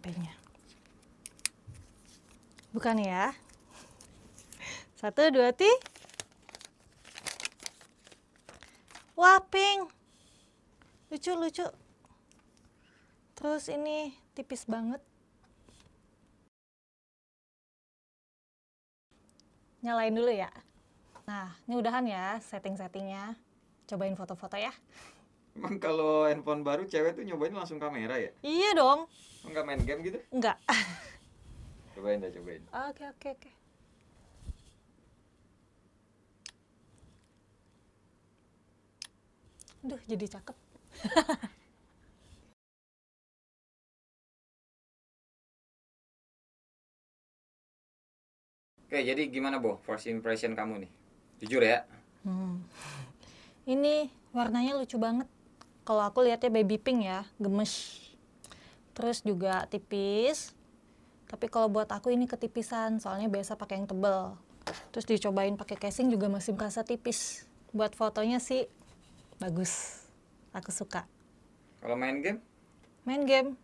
HP-nya. Bukan ya. 1, 2, 3. Wah, pink. Lucu. Terus ini tipis banget. Nyalain dulu ya. Nah, ini udahan ya setting-settingnya. Cobain foto-foto ya. Emang kalau handphone baru cewek tuh nyobain langsung kamera ya? Iya dong. Enggak main game gitu? Enggak. Cobain. Oke. Duh, jadi cakep. Oke, jadi gimana, Bo? First impression kamu nih? Jujur ya? Ini warnanya lucu banget. Kalau aku lihatnya baby pink ya, gemes. Terus juga tipis. Tapi kalau buat aku ini ketipisan, soalnya biasa pakai yang tebel. Terus dicobain pakai casing juga masih merasa tipis. Buat fotonya sih bagus. Aku suka. Kalau main game? Main game?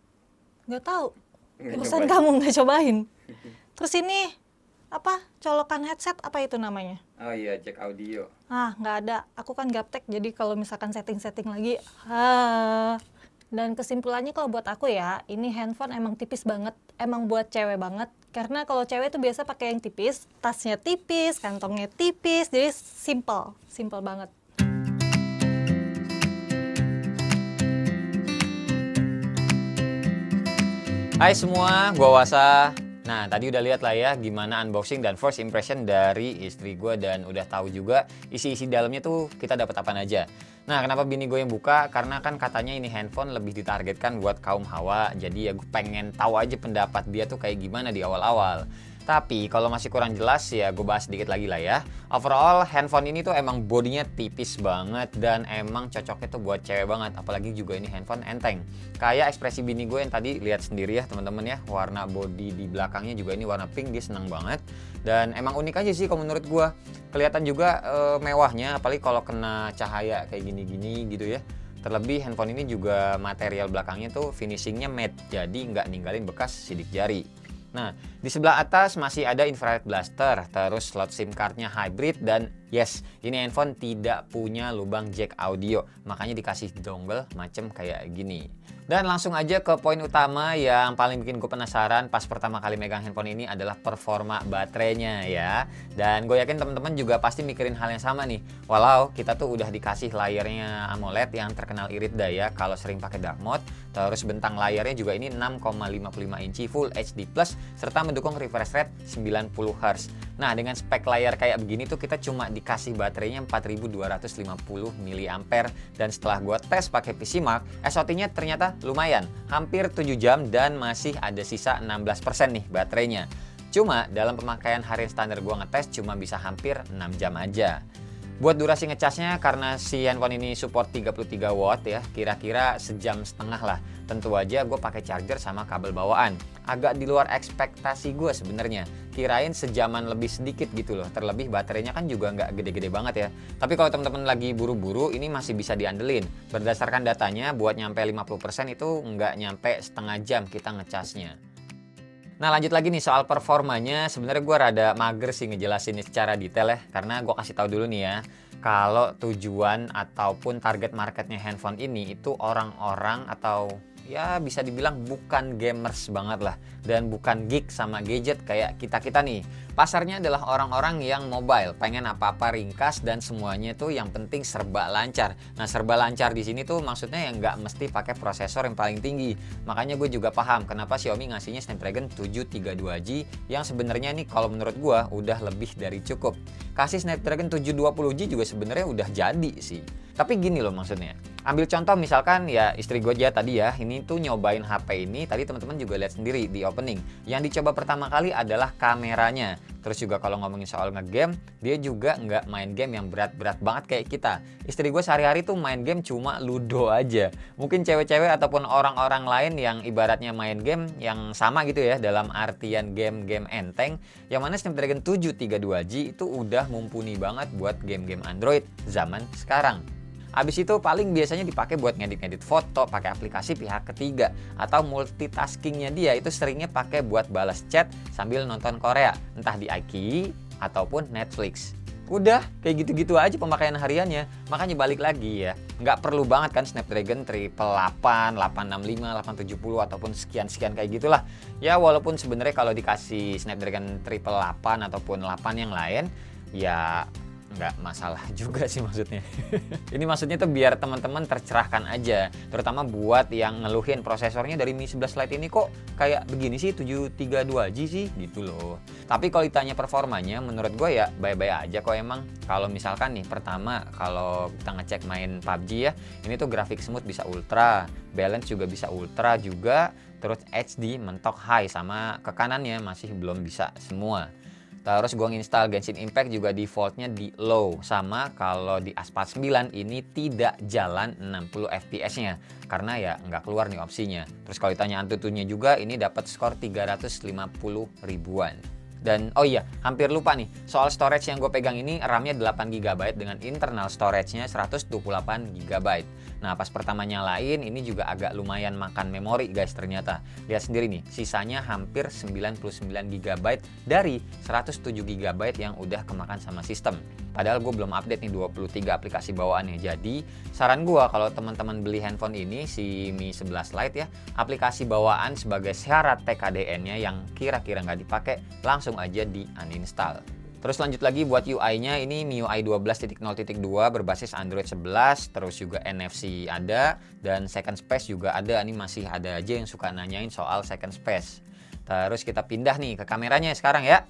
Nggak tahu. Nggak Urusan nyobain. kamu nggak cobain. Terus ini apa? Colokan headset apa itu namanya? Oh iya, cek audio. Ah, nggak ada. Aku kan gaptek, jadi kalau misalkan setting-setting lagi, Dan kesimpulannya kalau buat aku ya, ini handphone emang tipis banget. Emang buat cewek banget. Karena kalau cewek tuh biasa pakai yang tipis, tasnya tipis, kantongnya tipis, jadi simple banget. Hai semua, gua Wasa. Nah, tadi udah lihat lah ya gimana unboxing dan first impression dari istri gue, dan udah tahu juga isi-isi dalamnya tuh kita dapat apa aja. Nah, kenapa bini gue yang buka? Karena kan katanya ini handphone lebih ditargetkan buat kaum hawa. Jadi ya gue pengen tahu aja pendapat dia tuh kayak gimana di awal-awal. Tapi kalau masih kurang jelas ya gue bahas sedikit lagi lah ya. Overall handphone ini tuh emang bodinya tipis banget dan emang cocoknya tuh buat cewek banget. Apalagi juga ini handphone enteng. Kayak ekspresi bini gue yang tadi lihat sendiri ya teman-teman ya. Warna body di belakangnya juga ini warna pink, dia seneng banget. Dan emang unik aja sih kalau menurut gue. Kelihatan juga mewahnya apalagi kalau kena cahaya kayak gini-gini gitu ya. Terlebih handphone ini juga material belakangnya tuh finishingnya matte. Jadi nggak ninggalin bekas sidik jari. Nah, di sebelah atas masih ada infrared blaster, terus slot SIM cardnya hybrid, dan yes, ini handphone tidak punya lubang jack audio, makanya dikasih dongle macem kayak gini. Dan langsung aja ke poin utama yang paling bikin gue penasaran pas pertama kali megang handphone ini adalah performa baterainya ya. Dan gue yakin teman-teman juga pasti mikirin hal yang sama nih. Walau kita tuh udah dikasih layarnya AMOLED yang terkenal irit daya kalau sering pakai dark mode. Terus bentang layarnya juga ini 6,55 inci Full HD+, serta mendukung refresh rate 90 Hz. Nah, dengan spek layar kayak begini tuh kita cuma dikasih baterainya 4250 mAh, dan setelah gue tes pakai PCmark, SOT-nya ternyata lumayan, hampir 7 jam dan masih ada sisa 16% nih baterainya. Cuma dalam pemakaian harian standar gue ngetes cuma bisa hampir 6 jam aja. Buat durasi ngecasnya, karena si handphone ini support 33 watt ya, kira-kira sejam setengah lah. Tentu aja gue pakai charger sama kabel bawaan. Agak di luar ekspektasi gue sebenarnya. Kirain sejaman lebih sedikit gitu loh. Terlebih baterainya kan juga nggak gede-gede banget ya. Tapi kalau teman-teman lagi buru-buru, ini masih bisa diandelin. Berdasarkan datanya, buat nyampe 50% itu nggak nyampe setengah jam kita ngecasnya. Nah, lanjut lagi nih soal performanya. Sebenarnya gue rada mager sih ngejelasin secara detail ya, karena gue kasih tahu dulu nih ya. Kalau tujuan ataupun target marketnya handphone ini itu orang-orang atau ya bisa dibilang bukan gamers banget lah, dan bukan geek sama gadget kayak kita-kita nih. Pasarnya adalah orang-orang yang mobile, pengen apa-apa ringkas dan semuanya tuh yang penting serba lancar. Nah, serba lancar di sini tuh maksudnya yang nggak mesti pakai prosesor yang paling tinggi. Makanya gue juga paham kenapa Xiaomi ngasihnya Snapdragon 732G yang sebenarnya nih kalau menurut gue udah lebih dari cukup. Kasih Snapdragon 720G juga sebenarnya udah jadi sih. Tapi gini loh maksudnya. Ambil contoh misalkan ya istri gue aja tadi ya, ini tuh nyobain HP ini, tadi teman-teman juga lihat sendiri di opening. Yang dicoba pertama kali adalah kameranya. Terus juga kalau ngomongin soal ngegame, dia juga nggak main game yang berat-berat banget kayak kita. Istri gue sehari-hari tuh main game cuma Ludo aja. Mungkin cewek-cewek ataupun orang-orang lain yang ibaratnya main game yang sama gitu ya, dalam artian game-game enteng, yang mana Snapdragon 732G itu udah mumpuni banget buat game-game Android zaman sekarang. Habis itu paling biasanya dipakai buat ngedit-ngedit foto pakai aplikasi pihak ketiga, atau multitaskingnya dia itu seringnya pakai buat balas chat sambil nonton Korea, entah di iQIYI ataupun Netflix. Udah kayak gitu-gitu aja pemakaian hariannya. Makanya balik lagi ya, nggak perlu banget kan Snapdragon 888, 865, 870 ataupun sekian-sekian kayak gitulah. Ya walaupun sebenarnya kalau dikasih Snapdragon 888 ataupun 8 yang lain ya nggak masalah juga sih maksudnya. Ini maksudnya tuh biar teman-teman tercerahkan aja, terutama buat yang ngeluhin prosesornya dari Mi 11 Lite ini kok kayak begini sih, 732G sih gitu loh. Tapi kalau ditanya performanya menurut gue ya bye-bye aja kok emang. Kalau misalkan nih pertama kalau kita ngecek main PUBG ya, ini tuh grafik smooth bisa ultra, balance juga bisa ultra juga, terus HD mentok high, sama ke kanannya masih belum bisa semua. Terus gue nginstal Genshin Impact juga defaultnya di low, sama kalau di Asphalt 9 ini tidak jalan 60 fps nya karena ya nggak keluar nih opsinya. Terus kalau ditanya Antutunya juga ini dapat skor 350 ribuan. Dan oh iya, hampir lupa nih, soal storage yang gue pegang ini RAM-nya 8GB dengan internal storage-nya 128GB. Nah pas pertama nyalain ini juga agak lumayan makan memori guys ternyata. Lihat sendiri nih, sisanya hampir 99GB dari 107GB yang udah kemakan sama sistem. Padahal gue belum update nih 23 aplikasi bawaannya. Jadi saran gue kalau teman-teman beli handphone ini si Mi 11 Lite ya, aplikasi bawaan sebagai syarat TKDN-nya yang kira-kira nggak dipakai langsung aja di uninstall. Terus lanjut lagi buat UI-nya, ini MIUI 12.0.2 berbasis Android 11, terus juga NFC ada, dan second space juga ada. Ini masih ada aja yang suka nanyain soal second space. Terus kita pindah nih ke kameranya sekarang ya.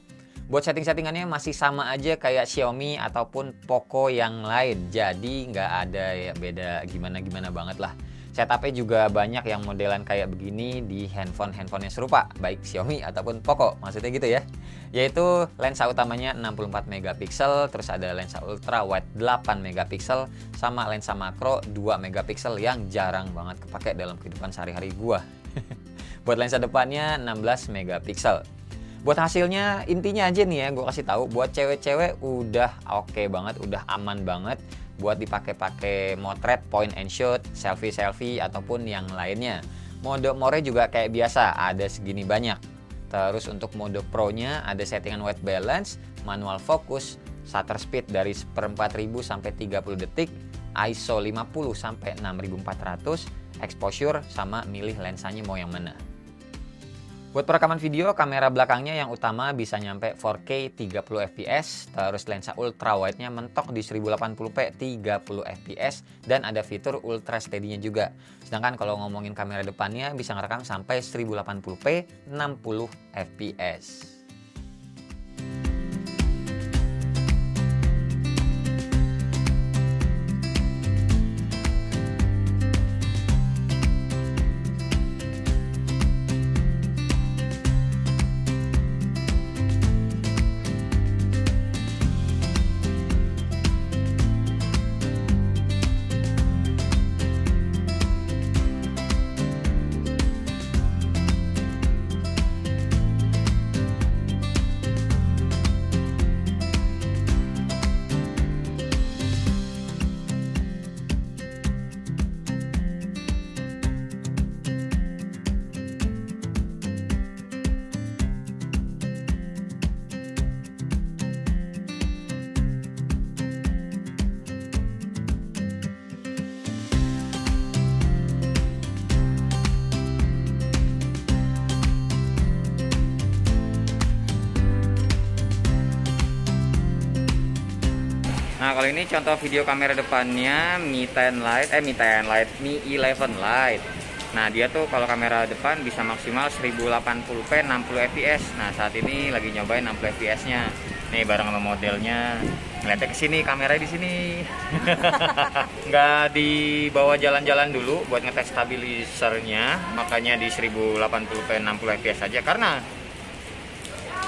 Buat setting-settingannya masih sama aja kayak Xiaomi ataupun Poco yang lain. Jadi nggak ada ya beda gimana-gimana banget lah. Setupnya juga banyak yang modelan kayak begini di handphone-handphone yang serupa, baik Xiaomi ataupun Poco, maksudnya gitu ya. Yaitu lensa utamanya 64 megapiksel, terus ada lensa ultra wide 8 megapiksel, sama lensa makro 2 megapiksel yang jarang banget kepake dalam kehidupan sehari-hari gua. Buat lensa depannya 16 megapiksel. Buat hasilnya intinya aja nih ya, gue kasih tahu buat cewek-cewek udah oke banget, udah aman banget buat dipakai motret, point and shoot, selfie ataupun yang lainnya. Mode more juga kayak biasa, ada segini banyak. Terus untuk mode pro-nya ada settingan white balance, manual focus, shutter speed dari 1/4000 sampai 30 detik, ISO 50 sampai 6400, exposure, sama milih lensanya mau yang mana. Buat perekaman video, kamera belakangnya yang utama bisa nyampe 4K 30 fps, terus lensa ultra wide-nya mentok di 1080p 30 fps, dan ada fitur ultra steady-nya juga. Sedangkan kalau ngomongin kamera depannya bisa ngerekam sampai 1080p 60 fps. Nah, kalau ini contoh video kamera depannya Mi 11 Lite. Nah, dia tuh kalau kamera depan bisa maksimal 1080p 60 fps. Nah, saat ini lagi nyobain 60 fps-nya. Nih bareng sama modelnya. Ngeliatnya ke sini, kameranya di sini. Nggak dibawa jalan-jalan dulu buat ngetes stabilizernya, makanya di 1080p 60 fps aja karena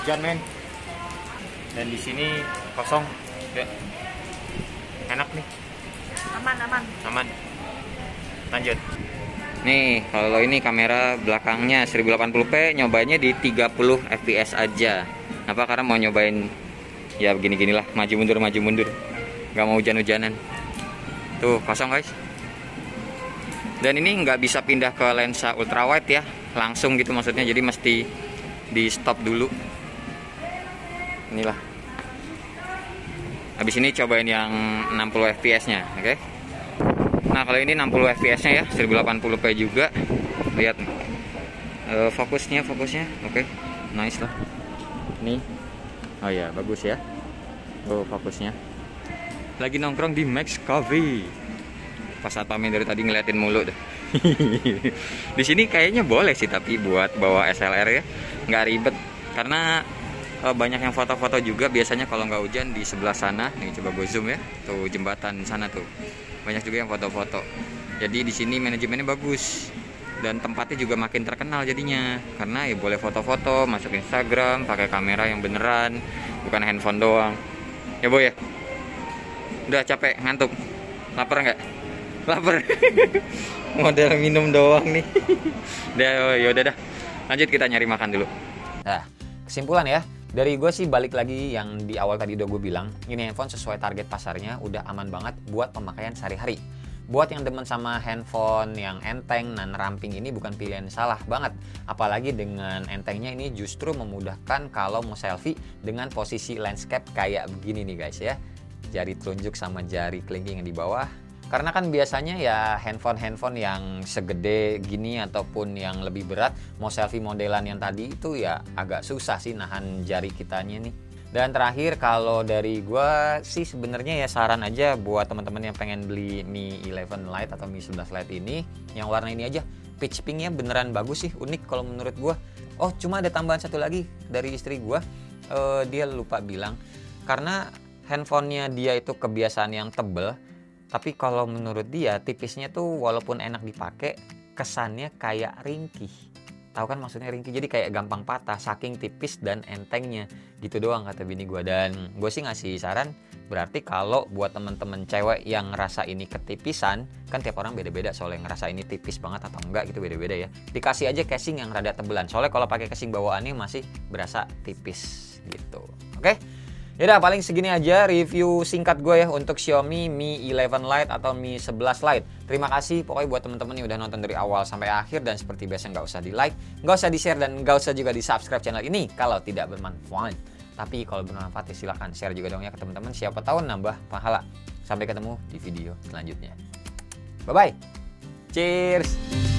hujan men. Dan di sini kosong. Ya. Enak nih, aman. Lanjut nih, kalau ini kamera belakangnya 1080p, nyobainnya di 30 fps aja. Apa? Karena mau nyobain ya begini-ginilah, maju mundur, nggak mau hujan-hujanan. Tuh kosong guys. Dan ini nggak bisa pindah ke lensa ultrawide ya, langsung gitu maksudnya, jadi mesti di stop dulu. Inilah. Habis ini cobain yang 60 fps nya, oke? Nah kalau ini 60 fps nya ya, 1080p juga. Lihat nih. Fokusnya, oke, nice lah. Nih, oh ya bagus ya. Tuh fokusnya. Lagi nongkrong di Max Cafe. Pas satpamnya dari tadi ngeliatin mulu deh. Di sini kayaknya boleh sih, tapi buat bawa SLR ya nggak ribet, karena banyak yang foto-foto juga biasanya kalau nggak hujan di sebelah sana. Nih coba gue zoom ya, tuh jembatan sana tuh banyak juga yang foto-foto. Jadi di sini manajemennya bagus dan tempatnya juga makin terkenal jadinya, karena ya boleh foto-foto, masuk Instagram pakai kamera yang beneran, bukan handphone doang. Ya boy ya, udah capek, ngantuk, lapar nggak? Lapar. Model minum doang nih. Yaudah dah, lanjut kita nyari makan dulu. Nah, kesimpulan ya, dari gue sih balik lagi yang di awal tadi udah gue bilang, ini handphone sesuai target pasarnya, udah aman banget buat pemakaian sehari-hari. Buat yang demen sama handphone yang enteng dan ramping, ini bukan pilihan salah banget. Apalagi dengan entengnya ini justru memudahkan kalau mau selfie dengan posisi landscape kayak begini nih guys ya. Jari telunjuk sama jari kelingking yang di bawah. Karena kan biasanya ya handphone yang segede gini ataupun yang lebih berat, mau selfie modelan yang tadi itu ya agak susah sih nahan jari kitanya nih. Dan terakhir kalau dari gua sih sebenarnya ya saran aja buat teman-teman yang pengen beli Mi 11 Lite atau Mi 11 Lite ini, yang warna ini aja. Peach pinknya beneran bagus sih, unik kalau menurut gua. Oh cuma ada tambahan satu lagi dari istri gua, dia lupa bilang, karena handphonenya dia itu kebiasaan yang tebel. Tapi kalau menurut dia tipisnya tuh walaupun enak dipakai, kesannya kayak ringkih. Tahu kan maksudnya ringkih? Jadi kayak gampang patah saking tipis dan entengnya. Gitu doang kata bini gue. Dan gue sih ngasih saran, berarti kalau buat temen-temen cewek yang ngerasa ini ketipisan, kan tiap orang beda-beda soalnya ngerasa ini tipis banget atau enggak gitu, beda-beda ya. Dikasih aja casing yang rada tebelan. Soalnya kalau pakai casing bawaannya masih berasa tipis gitu. Oke? Yaudah paling segini aja review singkat gue ya untuk Xiaomi Mi 11 Lite atau Mi 11 Lite. Terima kasih pokoknya buat teman-teman yang udah nonton dari awal sampai akhir, dan seperti biasa nggak usah di like, nggak usah di share, dan nggak usah juga di subscribe channel ini kalau tidak bermanfaat. Tapi kalau bermanfaat ya silahkan share juga dong ya ke teman-teman, siapa tahu nambah pahala. Sampai ketemu di video selanjutnya. Bye bye. Cheers.